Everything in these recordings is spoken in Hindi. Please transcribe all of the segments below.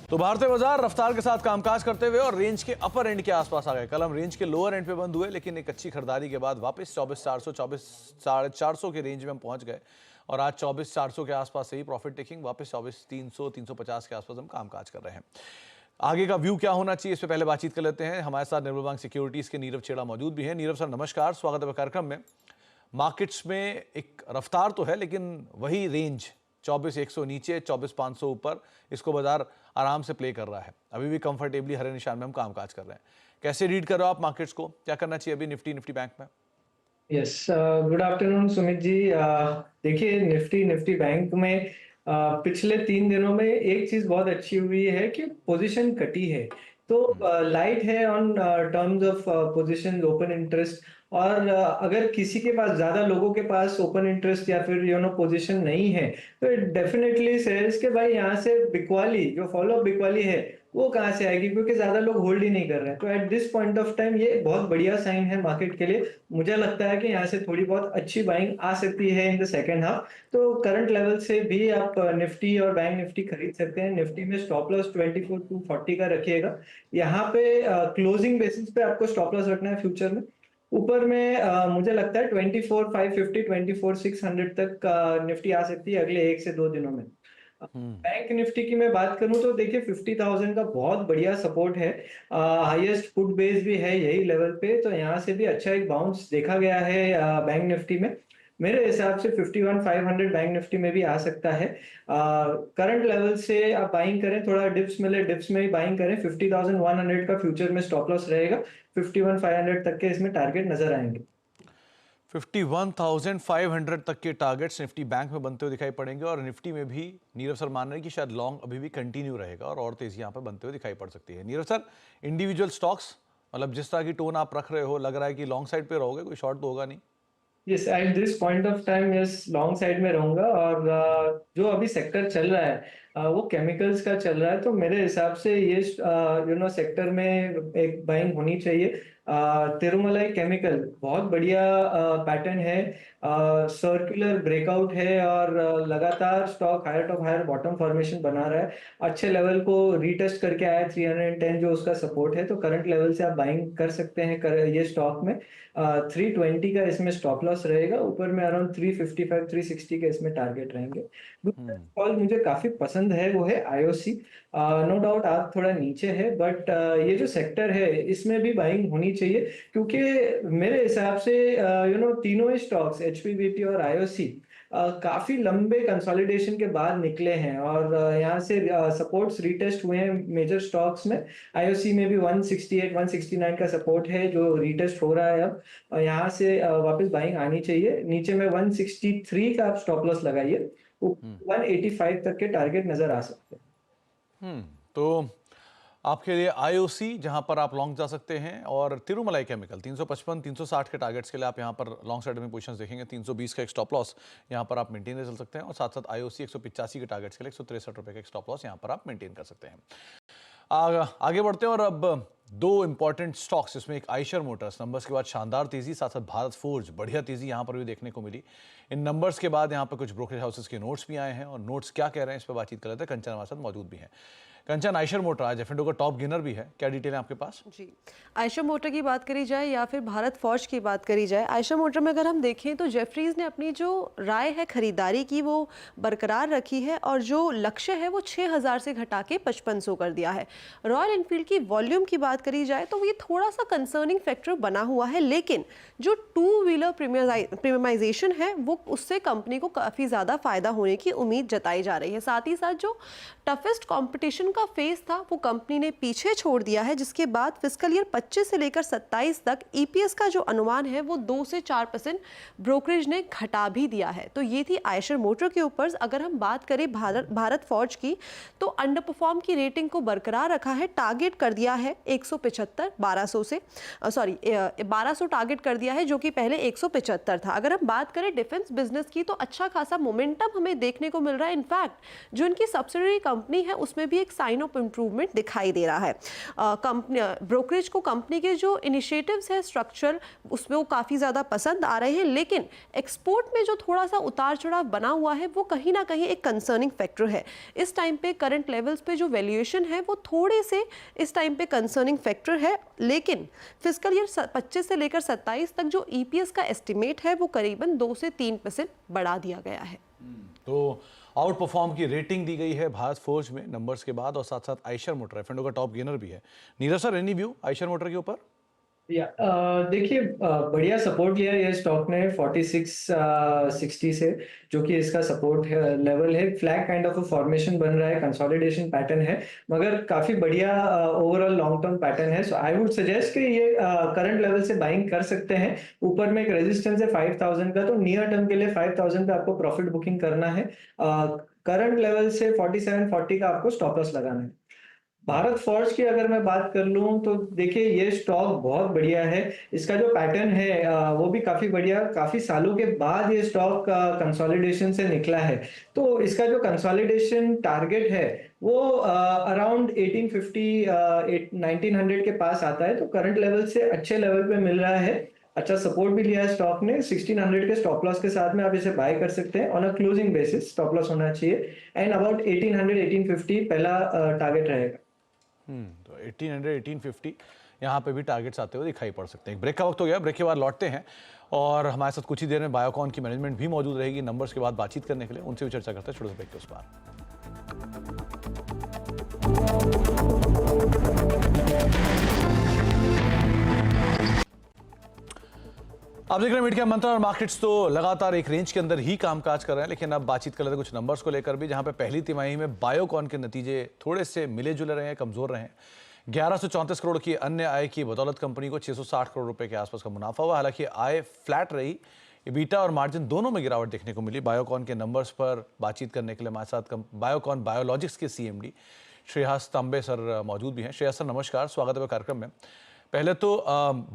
तो भारतीय बाजार रफ्तार के साथ कामकाज करते हुए और रेंज के अपर एंड के आसपास आ गए। कल हम रेंज के लोअर एंड पे बंद हुए, लेकिन एक अच्छी खरीदारी के बाद वापस 24,400 24,450 के रेंज में हम पहुंच गए और आज 24,400 के आसपास से ही प्रॉफिट टेकिंग वापस 24,300 350 के आसपास हम कामकाज कर रहे हैं। आगे का व्यू क्या होना चाहिए, इससे पहले बातचीत कर लेते हैं। हमारे साथ निर्मल बैंक सिक्योरिटीज के नीरव छेड़ा मौजूद भी हैं। नीरव सर नमस्कार, स्वागत है कार्यक्रम में। मार्केट्स में एक रफ्तार तो है, लेकिन वही रेंज 24,100 नीचे 24,500 ऊपर, इसको बाजार आराम से प्ले कर रहा है। अभी भी कंफर्टेबली हरे निशान में हम कामकाज कर रहे हैं। कैसे रीड कर रहे हो आप मार्केट्स को, क्या करना चाहिए अभी निफ्टी बैंक में? Yes, good afternoon Sumit ji. देखिए, निफ्टी बैंक में पिछले 3 दिनों में एक चीज बहुत अच्छी हुई है कि पोजीशन कटी है। तो लाइट है on terms of position open interest. और अगर किसी के पास ज्यादा लोगों के पास ओपन इंटरेस्ट या फिर पोजीशन नहीं है, तो इट डेफिनेटली सेज के भाई यहाँ से बिकवाली, जो फॉलो अप बिकवाली है वो कहाँ से आएगी, क्योंकि ज्यादा लोग होल्ड ही नहीं कर रहे हैं। तो at this point of time ये बहुत बढ़िया साइन है मार्केट के लिए। मुझे लगता है कि यहाँ से थोड़ी बहुत अच्छी बाइंग आ सकती है इन द सेकेंड हाफ। तो करंट लेवल से भी आप निफ्टी और बैंक निफ्टी खरीद सकते हैं। निफ्टी में स्टॉप लॉस 24,240 का रखिएगा। यहाँ पे क्लोजिंग बेसिस पे आपको स्टॉप लॉस रखना है फ्यूचर में। ऊपर में मुझे लगता है 24,550 24,600 तक निफ्टी आ सकती है अगले 1 से 2 दिनों में। बैंक निफ्टी की मैं बात करूं तो देखिए 50,000 का बहुत बढ़िया सपोर्ट है। हाईएस्ट फुट बेस भी है यही लेवल पे, तो यहाँ से भी अच्छा एक बाउंस देखा गया है बैंक निफ्टी में। मेरे हिसाब से 51,500 बैंक निफ्टी में भी आ सकता है। करंट लेवल से आप बाइंग करें, थोड़ा डिप्स मिले डिप्स में ही बाइंग करें। 50,100 का फ्यूचर में स्टॉप लॉस रहेगा। 51,500 तक के इसमें टारगेट नजर आएंगे। 51,500 तक के टारगेट्स निफ्टी बैंक में बनते हुए दिखाई पड़ेंगे और निफ्टी में भी नीरव सर मान रहे हैं कि शायद लॉन्ग अभी भी कंटिन्यू रहेगा और तेजी यहाँ पर बनते हुए दिखाई पड़ सकती है। नीरव सर, इंडिविजुअल स्टॉक्स, मतलब जिस तरह की टोन आप रख रहे हो, लग रहा है कि लॉन्ग साइड पे रहोगे, कोई शॉर्ट तो होगा नहीं? Yes, at this point of time yes, long side में रहूंगा। और जो अभी सेक्टर चल रहा है वो केमिकल्स का चल रहा है, तो मेरे हिसाब से ये सेक्टर में एक बाइंग होनी चाहिए। तिरुमलाई केमिकल बहुत बढ़िया पैटर्न है, सर्कुलर ब्रेकआउट है और लगातार stock higher top higher bottom formation बना रहा है। अच्छे लेवल को रीटेस्ट करके आया 310 जो उसका सपोर्ट है, तो करंट लेवल से आप बाइंग कर सकते हैं ये स्टॉक में। 320 का इसमें स्टॉप लॉस रहेगा। ऊपर में अराउंड 355 360 के इसमें टारगेट रहेंगे। दूसरा कॉल मुझे काफी पसंद है, वो है आईओसी। नो डाउट आज थोड़ा नीचे है, बट ये जो सेक्टर है इसमें भी बाइंग होनी चाहिए, क्योंकि मेरे हिसाब से तीनों ही स्टॉक्स एचपीबीटी और आईओसी काफी लंबे कंसोलिडेशन के बाद निकले हैं और यहाँ से सपोर्ट्स रीटेस्ट हुए हैं मेजर स्टॉक्स में। आईओसी में भी 168 169 का सपोर्ट है जो रीटेस्ट हो रहा है अब। यहाँ से वापस बाइंग आनी चाहिए। नीचे में 163 का आप स्टॉप लॉस लगाइए। 185 तक के टारगेट नजर आ सकते हैं। तो आपके लिए आईओसी जहां पर आप लॉन्ग जा सकते हैं, और तिरुमलाई केमिकल 355 360 के टारगेट्स के लिए आप यहां पर लॉन्ग साइड में पोजीशंस देखेंगे। 320 का एक स्टॉप लॉस यहां पर आप मेंटेन कर चल सकते हैं और साथ साथ आईओसी 185 के टारगेट्स के लिए 163 रुपए का एक स्टॉप लॉस यहां पर आप मेंटेन कर सकते हैं। आगे बढ़ते हैं और अब दो इंपॉर्टेंट स्टॉक्स, इसमें एक आइशर मोटर्स, नंबर्स के बाद शानदार तेजी, साथ साथ भारत फोर्ज बढ़िया तेजी यहां पर भी देखने को मिली। इन नंबर्स के बाद यहां पर कुछ ब्रोकरेज हाउसेस के नोट्स भी आए हैं और नोट्स क्या कह रहे हैं इस पर बातचीत कर लेते हैं। कंचन हमारे साथ मौजूद भी हैं। कंचन, आइशर मोटर आज एफ&ओ का टॉप गेनर भी है, क्या डिटेल है आपके पास? जी, आइशर मोटर की बात करी जाए या फिर भारत फॉर्ज की बात करी जाए, आइशर मोटर में अगर हम देखें तो जेफरीज ने अपनी जो राय है खरीदारी की वो बरकरार रखी है और जो लक्ष्य है वो 6,000 से घटा के 5,500 कर दिया है। रॉयल एनफील्ड की वॉल्यूम की बात करी जाए तो ये थोड़ा सा कंसर्निंग फैक्टर बना हुआ है, लेकिन जो टू व्हीलर प्रीमियमाइजेशन है वो उससे कंपनी को काफ़ी ज़्यादा फायदा होने की उम्मीद जताई जा रही है। साथ ही साथ जो टफेस्ट कॉम्पिटिशन का फेज था वो कंपनी ने पीछे छोड़ दिया है, जिसके बाद फिस्कल ईयर 25 से लेकर 27 तक ईपीएस का जो अनुमान है वो 2 से 4% ब्रोकरेज ने घटा भी दिया है। तो ये थी आइशर मोटर के ऊपर। अगर हम बात करें भारत फॉर्ज की, तो अंडर परफॉर्म की रेटिंग को बरकरार रखा है, टारगेट कर दिया है 175 1200 से 1200 टारगेट कर दिया है, जो कि पहले 175 था। अगर हम बात करें डिफेंस बिजनेस की तो अच्छा खासा मोमेंटम हमें देखने को मिल रहा है। इनफैक्ट जो इनकी सब्सिडरी कंपनी है उसमें भी एक साइन ऑफ इम्प्रूवमेंट दिखाई दे रहा है। कंपनी ब्रोकरेज को कंपनी के जो इनिशिएटिव्स है स्ट्रक्चर उसमें वो काफ़ी ज़्यादा पसंद आ रहे हैं, लेकिन एक्सपोर्ट में जो थोड़ा सा उतार चढ़ाव बना हुआ है वो कहीं ना कहीं एक कंसर्निंग फैक्टर है। इस टाइम पे करंट लेवल्स पे जो वैल्यूएशन है वो थोड़े से इस टाइम पे कंसर्निंग फैक्टर है, लेकिन फिस्कल ईयर 25 से लेकर 27 तक जो ईपीएस का एस्टिमेट है वो करीबन 2 से 3% बढ़ा दिया गया है। तो आउट परफॉर्म की रेटिंग दी गई है भारत फोर्ज में नंबर्स के बाद, और साथ साथ आइशर मोटर एफ&ओ का टॉप गेनर भी है। Neeraj sir, any view Eicher motor के ऊपर? देखिए, बढ़िया सपोर्ट लिया ये स्टॉक ने 4660 से, जो कि इसका सपोर्ट लेवल है। फ्लैग काइंड ऑफ फॉर्मेशन बन रहा है, कंसोलिडेशन पैटर्न है, मगर काफी बढ़िया ओवरऑल लॉन्ग टर्म पैटर्न है। सो आई वुड सजेस्ट कि ये करंट लेवल से बाइंग कर सकते हैं। ऊपर में एक रेजिस्टेंस है 5000 का, तो नियर टर्म के लिए 5000 पे आपको प्रॉफिट बुकिंग करना है। करंट लेवल से 4740 का आपको स्टॉप लॉस लगाना है। भारत फोर्ज की अगर मैं बात कर लूं तो देखिए ये स्टॉक बहुत बढ़िया है। इसका जो पैटर्न है वो भी काफी बढ़िया, काफी सालों के बाद ये स्टॉक कंसोलिडेशन से निकला है। तो इसका जो कंसोलिडेशन टारगेट है वो अराउंड 1850 1900 के पास आता है। तो करंट लेवल से अच्छे लेवल पे मिल रहा है, अच्छा सपोर्ट भी लिया है स्टॉक ने। 1600 के स्टॉप लॉस के साथ में आप इसे बाय कर सकते हैं। On a closing basis stop loss होना चाहिए, एंड अबाउट 1800 1850 पहला टारगेट रहेगा। तो 1800 1850 यहाँ पे भी टारगेट्स आते हुए दिखाई पड़ सकते हैं। ब्रेक का वक्त हो गया, ब्रेक के बाद लौटते हैं और हमारे साथ कुछ ही देर में बायोकॉन की मैनेजमेंट भी मौजूद रहेगी नंबर्स के बाद बातचीत करने के लिए। उनसे भी चर्चा करते हैं छोटे से ब्रेक के उस पार। आप देख रहे हैं मीडिया मंत्र, और मार्केट्स तो लगातार एक रेंज के अंदर ही कामकाज कर रहे हैं, लेकिन अब बातचीत कर लेते हैं कुछ नंबर्स को लेकर भी, जहां पे पहली तिमाही में बायोकॉन के नतीजे थोड़े से मिले जुले रहे हैं, कमजोर रहे हैं। 1134 करोड़ की अन्य आय की बदौलत कंपनी को 660 करोड़ रुपए के आसपास का मुनाफा हुआ। हालांकि आय फ्लैट रही, EBITDA और मार्जिन दोनों में गिरावट देखने को मिली। बायोकॉन के नंबर्स पर बातचीत करने के लिए हमारे साथ बायोकॉन बायोलॉजिक्स के CMD श्रेयस तांबे सर मौजूद भी हैं। श्रेयस सर नमस्कार, स्वागत है कार्यक्रम में। पहले तो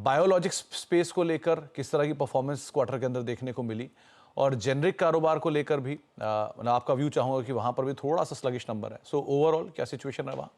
बायोलॉजिक्स स्पेस को लेकर किस तरह की परफॉर्मेंस क्वार्टर के अंदर देखने को मिली, और जेनरिक कारोबार को लेकर भी मैं आपका व्यू चाहूंगा कि वहां पर भी थोड़ा सा स्लगिश नंबर है। सो ओवरऑल क्या सिचुएशन है वहां?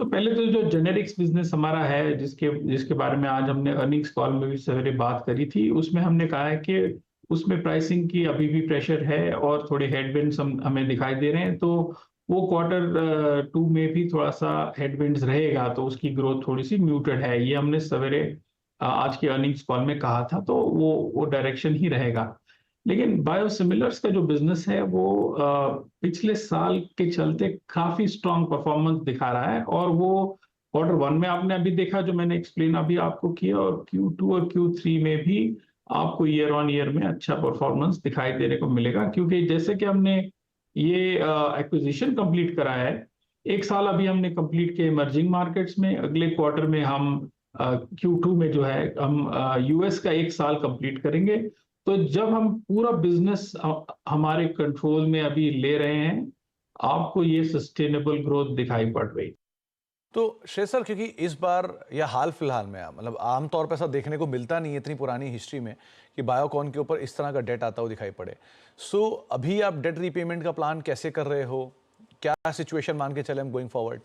तो पहले तो जो जेनेरिक्स बिजनेस हमारा है, जिसके बारे में आज हमने अर्निंग्स कॉल में भी सवेरे बात करी थी, उसमें हमने कहा है कि उसमें प्राइसिंग की अभी भी प्रेशर है और थोड़े हेडविंड्स हमें दिखाई दे रहे हैं। तो वो क्वार्टर 2 में भी थोड़ा सा हेडविंड्स रहेगा, तो उसकी ग्रोथ थोड़ी सी म्यूटेड है। ये हमने सवेरे आज के अर्निंग्स कॉल में कहा था, तो वो डायरेक्शन ही रहेगा। लेकिन बायोसिमिलर्स का जो बिजनेस है वो पिछले साल के चलते काफी स्ट्रांग परफॉर्मेंस दिखा रहा है, और वो क्वार्टर 1 में आपने अभी देखा, जो मैंने एक्सप्लेन अभी आपको किया, और Q2 और Q3 में भी आपको ईयर ऑन ईयर में अच्छा परफॉर्मेंस दिखाई देने को मिलेगा। क्योंकि जैसे कि हमने ये एक्विजिशन कंप्लीट करा है, 1 साल अभी हमने कंप्लीट किया इमर्जिंग मार्केट्स में। अगले क्वार्टर में हम Q2 में जो है हम US का 1 साल कंप्लीट करेंगे। तो जब हम पूरा बिजनेस हमारे कंट्रोल में अभी ले रहे हैं, आपको ये सस्टेनेबल ग्रोथ दिखाई पड़ रही। तो श्रेयस सर, क्योंकि इस बार या हाल फिलहाल में मतलब आमतौर पर ऐसा देखने को मिलता नहीं है इतनी पुरानी हिस्ट्री में कि बायोकॉन के ऊपर इस तरह का डेट आता हुआ दिखाई पड़े। सो अभी आप डेट रीपेमेंट का प्लान कैसे कर रहे हो? क्या सिचुएशन मान के चले हम गोइंग फॉरवर्ड?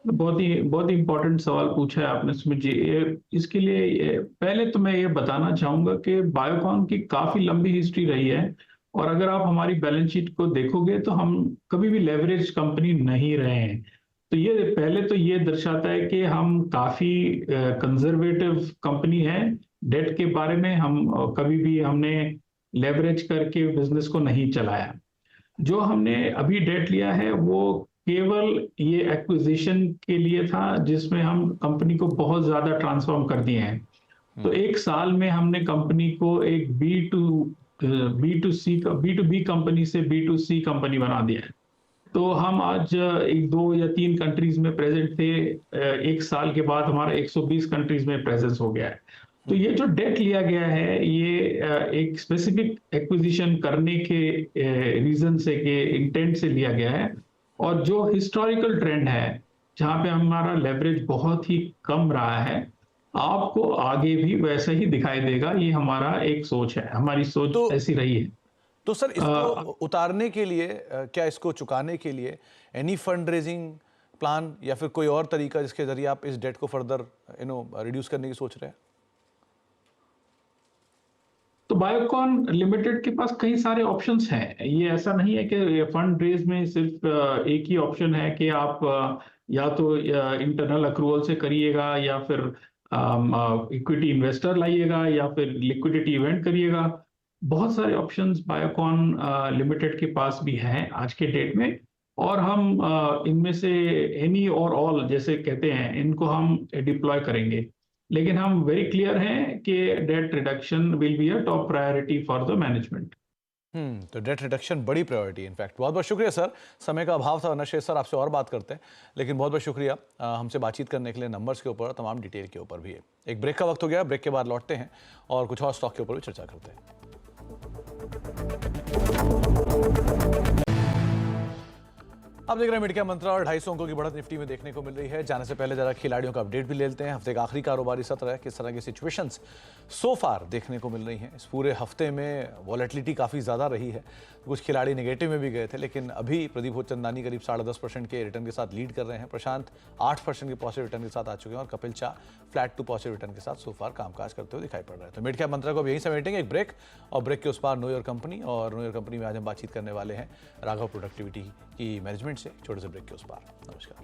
बहुत ही इंपॉर्टेंट सवाल पूछा है आपने सुमित जी। इसके लिए पहले तो मैं ये बताना चाहूंगा कि बायोकॉन की काफी लंबी हिस्ट्री रही है, और अगर आप हमारी बैलेंस शीट को देखोगे तो हम कभी भी लेवरेज कंपनी नहीं रहे हैं। तो ये पहले तो ये दर्शाता है कि हम काफी कंजर्वेटिव कंपनी है। डेट के बारे में हम कभी भी हमने लेवरेज करके बिजनेस को नहीं चलाया। जो हमने अभी डेट लिया है वो केवल ये एक्विजिशन के लिए था, जिसमें हम कंपनी को बहुत ज्यादा ट्रांसफॉर्म कर दिए हैं। तो 1 साल में हमने कंपनी को एक B2B कंपनी से B2C कंपनी बना दिया है। तो हम आज 2 या 3 कंट्रीज में प्रेजेंट थे, 1 साल के बाद हमारा 120 कंट्रीज में प्रेजेंस हो गया है। तो ये जो डेट लिया गया है, ये एक स्पेसिफिक एक्विजिशन करने के रीजन से, के इंटेंट से लिया गया है। और जो हिस्टोरिकल ट्रेंड है, जहां पे हमारा लेवरेज बहुत ही कम रहा है, आपको आगे भी वैसे ही दिखाई देगा। ये हमारा एक सोच है, हमारी सोच तो ऐसी रही है। तो सर इसको उतारने के लिए क्या इसको चुकाने के लिए एनी फंड रेजिंग प्लान या फिर कोई और तरीका जिसके जरिए आप इस डेट को फर्दर रिड्यूस करने की सोच रहे हैं? तो बायोकॉन लिमिटेड के पास कई सारे ऑप्शंस हैं। ये ऐसा नहीं है कि फंड रेज में सिर्फ एक ही ऑप्शन है कि आप या तो इंटरनल अक्रूवल से करिएगा, या फिर इक्विटी इन्वेस्टर लाइएगा, या फिर लिक्विडिटी इवेंट करिएगा। बहुत सारे ऑप्शंस बायोकॉन लिमिटेड के पास भी हैं आज के डेट में, और हम इनमें से एनी और ऑल जैसे कहते हैं, इनको हम डिप्लॉय करेंगे। लेकिन हम वेरी क्लियर हैं कि date reduction will be a top priority for the management. तो डेट रिडक्शन बड़ी प्रायोरिटी इनफैक्ट। बहुत बहुत शुक्रिया सर, समय का अभाव था वरना शेष सर आपसे और बात करते हैं, लेकिन बहुत बहुत शुक्रिया हमसे बातचीत करने के लिए, नंबर्स के ऊपर तमाम डिटेल के ऊपर भी है। एक ब्रेक का वक्त हो गया, ब्रेक के बाद लौटते हैं और कुछ और स्टॉक के ऊपर भी चर्चा करते हैं। आप देख रहे हैं मीडिया मंत्रा और 250 अंकों की बढ़त निफ्टी में देखने को मिल रही है। जाने से पहले जरा खिलाड़ियों का अपडेट भी ले लेते हैं। हफ्ते का आखिरी कारोबारी सत्र है, किस तरह की सिचुएशंस सो फार देखने को मिल रही हैं। इस पूरे हफ्ते में वॉलेटिलिटी काफ़ी ज़्यादा रही है, कुछ खिलाड़ी नेगेटिव में भी गए थे, लेकिन अभी प्रदीप होचंदानी करीब 10.5% के रिटर्न के साथ लीड कर रहे हैं। प्रशांत 8% के पॉजिटिव रिटर्न के साथ आ चुके हैं और कपिल चाह फ्लैट टू पॉजिटिव रिटर्न के साथ सो फार कामकाज करते हुए दिखाई पड़ रहे हैं। तो मीडिया मंत्रा को अब यहीं समेटेंगे, एक ब्रेक, और ब्रेक के उस पार नो योर कंपनी। और नो योर कंपनी में आज हम बातचीत करने वाले हैं राघव प्रोडक्टिविटी की मैनेजमेंट से। छोटे से ब्रेक के उस पार। नमस्कार।